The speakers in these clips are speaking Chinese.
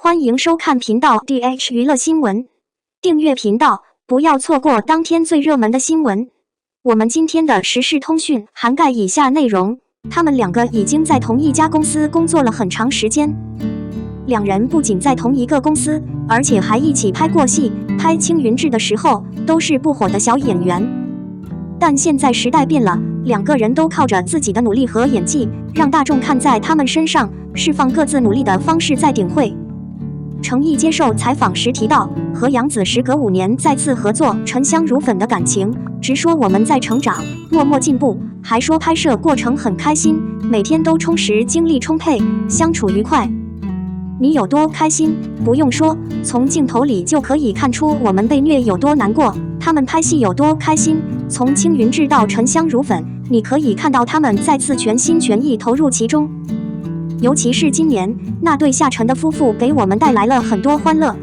欢迎收看频道 DH 娱乐新闻，订阅频道，不要错过当天最热门的新闻。我们今天的时事通讯涵盖以下内容：他们两个已经在同一家公司工作了很长时间，两人不仅在同一个公司，而且还一起拍过戏。拍《青云志》的时候都是不火的小演员，但现在时代变了，两个人都靠着自己的努力和演技，让大众看在他们身上，释放各自努力的方式在顶会。程毅接受采访时提到，和杨紫时隔5年再次合作《沉香如粉》的感情，直说我们在成长，默默进步，还说拍摄过程很开心，每天都充实，精力充沛，相处愉快。你有多开心？不用说，从镜头里就可以看出我们被虐有多难过，他们拍戏有多开心。从《青云志》到《沉香如粉》，你可以看到他们再次全心全意投入其中。尤其是今年那对夏晨的夫妇给我们带来了很多欢乐。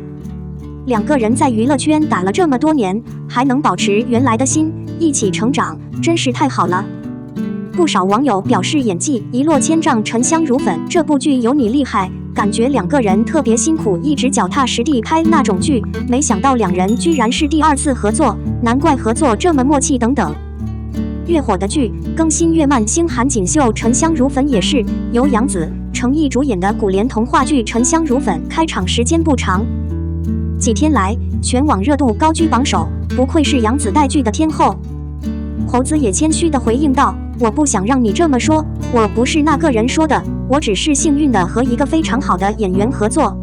两个人在娱乐圈打了这么多年，还能保持原来的心，一起成长，真是太好了。不少网友表示演技一落千丈，《沉香如粉》这部剧有你厉害，感觉两个人特别辛苦，一直脚踏实地拍那种剧，没想到两人居然是第2次合作，难怪合作这么默契等等。越火的剧更新越慢，星韩锦绣《沉香如粉》也是由杨紫、程毅主演的古莲童话剧《沉香如粉》开场时间不长，几天来全网热度高居榜首，不愧是杨紫带剧的天后。猴子也谦虚地回应道：“我不想让你这么说，我不是那个人说的，我只是幸运的和一个非常好的演员合作。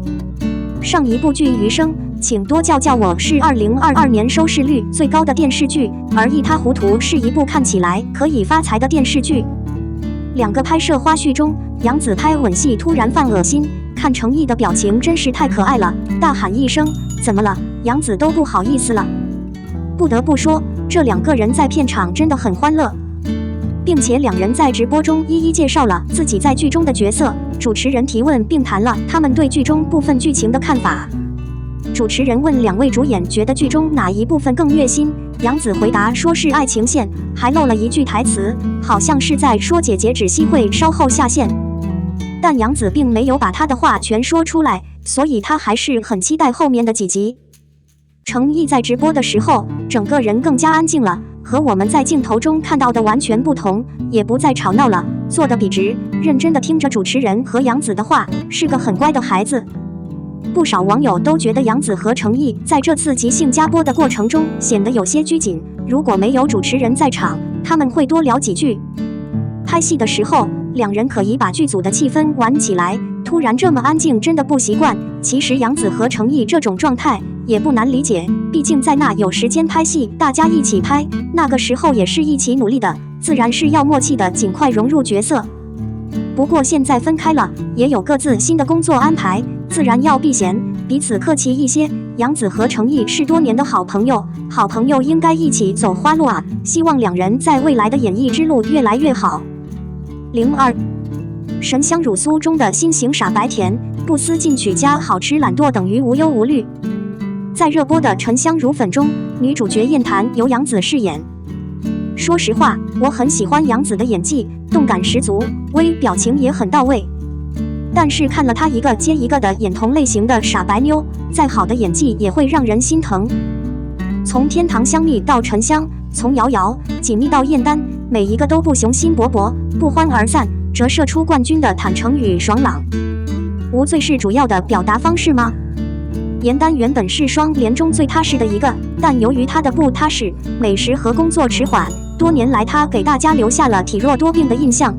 上一部剧《余生》，请多叫叫我是2022年收视率最高的电视剧，而一塌糊涂是一部看起来可以发财的电视剧。”两个拍摄花絮中，杨紫拍吻戏突然犯恶心，看程毅的表情真是太可爱了，大喊一声怎么了，杨紫都不好意思了。不得不说，这两个人在片场真的很欢乐，并且两人在直播中一一介绍了自己在剧中的角色，主持人提问并谈了他们对剧中部分剧情的看法。主持人问两位主演觉得剧中哪一部分更虐心，杨紫回答说是爱情线，还漏了一句台词，好像是在说姐姐芷溪会稍后下线，但杨紫并没有把她的话全说出来，所以她还是很期待后面的几集。程毅在直播的时候，整个人更加安静了，和我们在镜头中看到的完全不同，也不再吵闹了，坐得笔直，认真地听着主持人和杨紫的话，是个很乖的孩子。不少网友都觉得杨紫和程毅在这次即兴加播的过程中显得有些拘谨，如果没有主持人在场，他们会多聊几句。拍戏的时候，两人可以把剧组的气氛玩起来，突然这么安静真的不习惯。其实杨紫和程毅这种状态也不难理解，毕竟在那有时间拍戏，大家一起拍，那个时候也是一起努力的，自然是要默契的尽快融入角色。不过现在分开了，也有各自新的工作安排，自然要避嫌，彼此客气一些。杨紫和程毅是多年的好朋友，好朋友应该一起走花路啊，希望两人在未来的演艺之路越来越好。02神香乳酥中的新型傻白甜，不思进取加好吃懒惰等于无忧无虑。在热播的《沉香如粉》中，女主角燕檀由杨紫饰演。说实话，我很喜欢杨紫的演技，动感十足，微表情也很到位。但是看了她一个接一个的演同类型的傻白妞，再好的演技也会让人心疼。从天堂香蜜到沉香，从瑶瑶紧密到燕丹，每一个都不雄心勃勃，不欢而散，折射出冠军的坦诚与爽朗。无罪是主要的表达方式吗？严丹原本是双连中最踏实的一个，但由于她的不踏实、美食和工作迟缓，多年来她给大家留下了体弱多病的印象。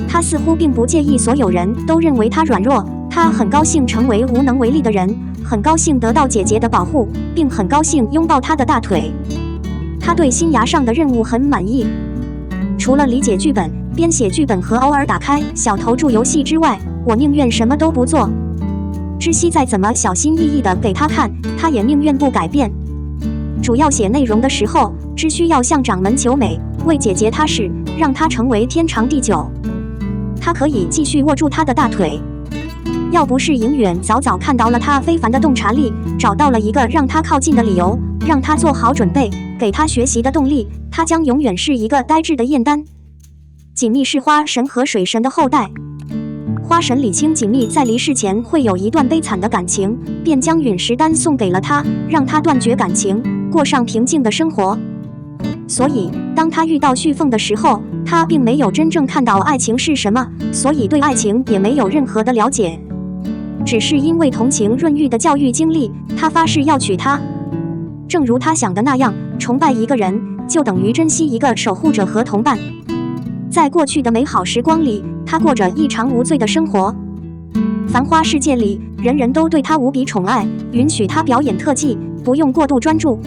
她似乎并不介意所有人都认为她软弱，她很高兴成为无能为力的人，很高兴得到姐姐的保护，并很高兴拥抱她的大腿。她对新芽上的任务很满意，除了理解剧本、编写剧本和偶尔打开小投注游戏之外，我宁愿什么都不做。知悉再怎么小心翼翼地给他看，他也宁愿不改变。主要写内容的时候，只需要向掌门求美，为姐姐踏实，让她成为天长地久。他可以继续握住她的大腿。要不是尹远早早看到了她非凡的洞察力，找到了一个让她靠近的理由，让她做好准备，给她学习的动力，她将永远是一个呆滞的燕丹。锦觅是花神和水神的后代。花神李青紧密在离世前会有一段悲惨的感情，便将陨石丹送给了他，让他断绝感情，过上平静的生活。所以，当他遇到旭凤的时候，他并没有真正看到爱情是什么，所以对爱情也没有任何的了解。只是因为同情润玉的教育经历，他发誓要娶她。正如他想的那样，崇拜一个人就等于珍惜一个守护者和同伴。在过去的美好时光里，他过着一常无罪的生活。繁花世界里，人人都对他无比宠爱，允许他表演特技，不用过度专注。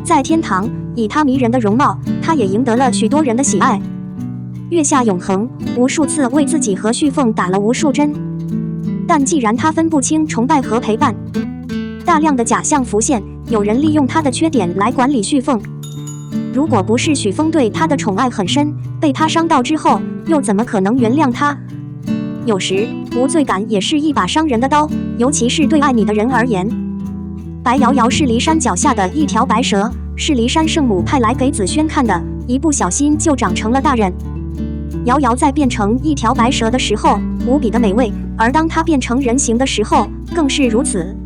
在天堂，以他迷人的容貌，他也赢得了许多人的喜爱。月下永恒无数次为自己和旭凤打了无数针，但既然他分不清崇拜和陪伴，大量的假象浮现，有人利用他的缺点来管理旭凤。如果不是许峰对他的宠爱很深，被他伤到之后，又怎么可能原谅他？有时无罪感也是一把伤人的刀，尤其是对爱你的人而言。白瑶瑶是骊山脚下的一条白蛇，是骊山圣母派来给紫萱看的，一不小心就长成了大人。瑶瑶在变成一条白蛇的时候无比的美味，而当她变成人形的时候更是如此。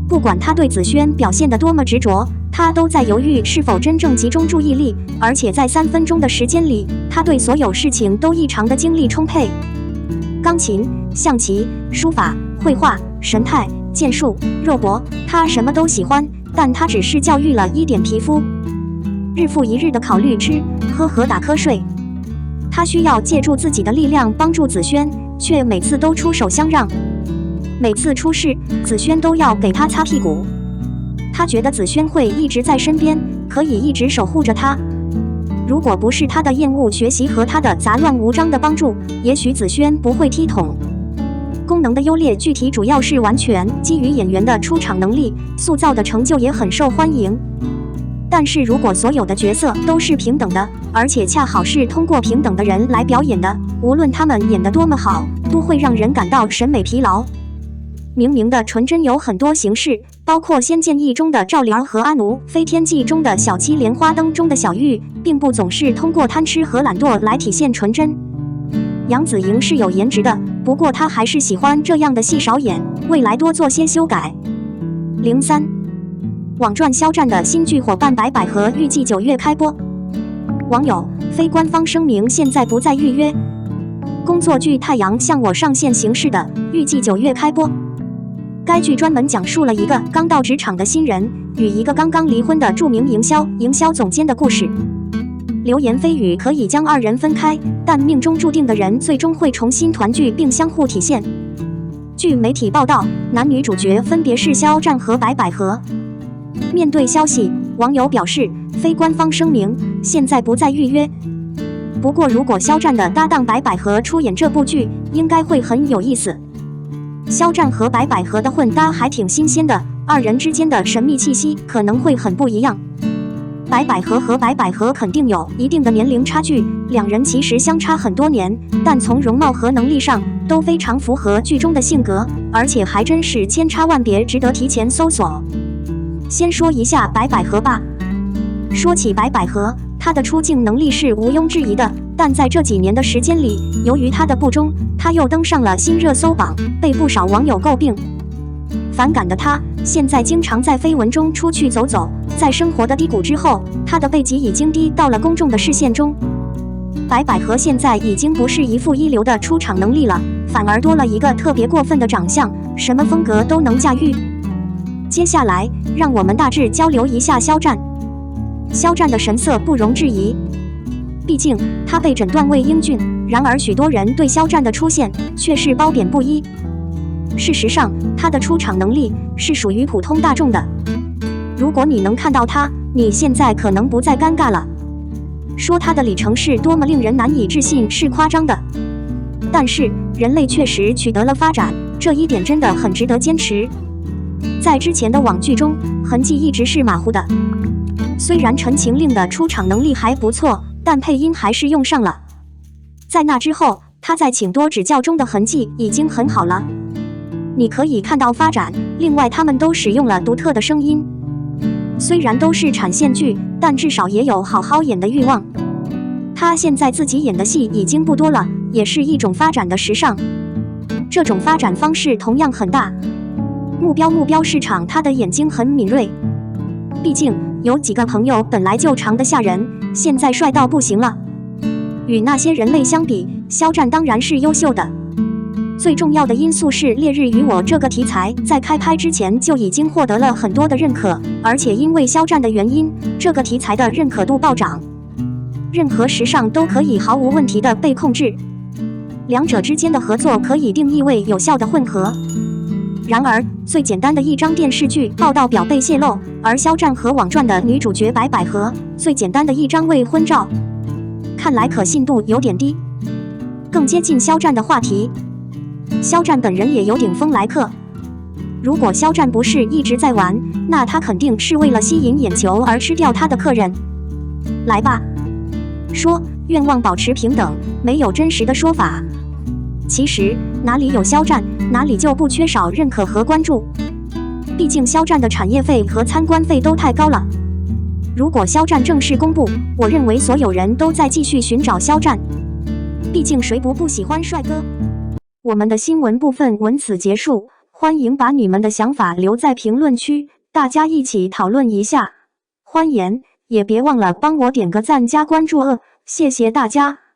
不管她对紫萱表现得多么执着，她都在犹豫是否真正集中注意力，而且在3分钟的时间里，她对所有事情都异常的精力充沛。钢琴、象棋、书法、绘画、神态、剑术、肉搏，她什么都喜欢，但她只是教育了一点皮肤，日复一日的考虑吃、喝和打瞌睡。她需要借助自己的力量帮助紫萱，却每次都出手相让。每次出事，紫萱都要给她擦屁股。她觉得紫萱会一直在身边，可以一直守护着她。如果不是她的厌恶学习和她的杂乱无章的帮助，也许紫萱不会踢桶。功能的优劣具体主要是完全基于演员的出场能力，塑造的成就也很受欢迎。但是如果所有的角色都是平等的，而且恰好是通过平等的人来表演的，无论他们演得多么好，都会让人感到审美疲劳。明明的纯真有很多形式，包括《仙剑一》中的赵灵儿和阿奴，《飞天记》中的小七，莲花灯中的小玉，并不总是通过贪吃和懒惰来体现纯真。杨紫莹是有颜值的，不过她还是喜欢这样的戏少演，未来多做些修改。03网传肖战的新剧伙伴白百合预计9月开播。网友：非官方声明现在不再预约。工作剧《太阳向我上线》形式的，预计9月开播。该剧专门讲述了一个刚到职场的新人与一个刚刚离婚的著名营销总监的故事。流言蜚语可以将二人分开，但命中注定的人最终会重新团聚并相互体现。据媒体报道，男女主角分别是肖战和白百合。面对消息，网友表示，非官方声明，现在不再预约。不过如果肖战的搭档白百合出演这部剧，应该会很有意思。肖战和白百合的混搭还挺新鲜的，二人之间的神秘气息可能会很不一样。白百合和白百合肯定有一定的年龄差距，两人其实相差很多年，但从容貌和能力上都非常符合剧中的性格，而且还真是千差万别，值得提前搜索。先说一下白百合吧。说起白百合，她的出镜能力是毋庸置疑的，但在这几年的时间里，由于她的不忠，她又登上了新热搜榜，被不少网友诟病。反感的她，现在经常在绯闻中出去走走，在生活的低谷之后，她的背脊已经低到了公众的视线中。白百合现在已经不是一副一流的出场能力了，反而多了一个特别过分的长相，什么风格都能驾驭。接下来，让我们大致交流一下肖战。肖战的神色不容置疑，毕竟他被诊断为英俊，然而许多人对肖战的出现却是褒贬不一。事实上，他的出场能力是属于普通大众的。如果你能看到他，你现在可能不再尴尬了。说他的里程是多么令人难以置信是夸张的，但是人类确实取得了发展，这一点真的很值得坚持。在之前的网剧中，痕迹一直是马虎的。虽然陈情令的出场能力还不错，但配音还是用上了。在那之后，他在请多指教中的痕迹已经很好了。你可以看到发展，另外他们都使用了独特的声音。虽然都是产线剧，但至少也有好好演的欲望。他现在自己演的戏已经不多了，也是一种发展的时尚。这种发展方式同样很大。目标市场，他的眼睛很敏锐。毕竟有几个朋友本来就长得吓人，现在帅到不行了。与那些人类相比，肖战当然是优秀的。最重要的因素是《烈日与我》这个题材在开拍之前就已经获得了很多的认可，而且因为肖战的原因，这个题材的认可度暴涨，任何时尚都可以毫无问题的被控制。两者之间的合作可以定义为有效的混合。然而，最简单的一张电视剧报道表被泄露，而肖战和网传的女主角白百合最简单的一张未婚照，看来可信度有点低。更接近肖战的话题，肖战本人也有顶风来客。如果肖战不是一直在玩，那他肯定是为了吸引眼球而吃掉他的客人。来吧，说愿望保持平等，没有真实的说法。其实哪里有肖战，哪里就不缺少认可和关注。毕竟肖战的产业费和参观费都太高了。如果肖战正式公布，我认为所有人都在继续寻找肖战。毕竟谁不喜欢帅哥？我们的新闻部分文此结束，欢迎把你们的想法留在评论区，大家一起讨论一下。欢迎，也别忘了帮我点个赞加关注谢谢大家。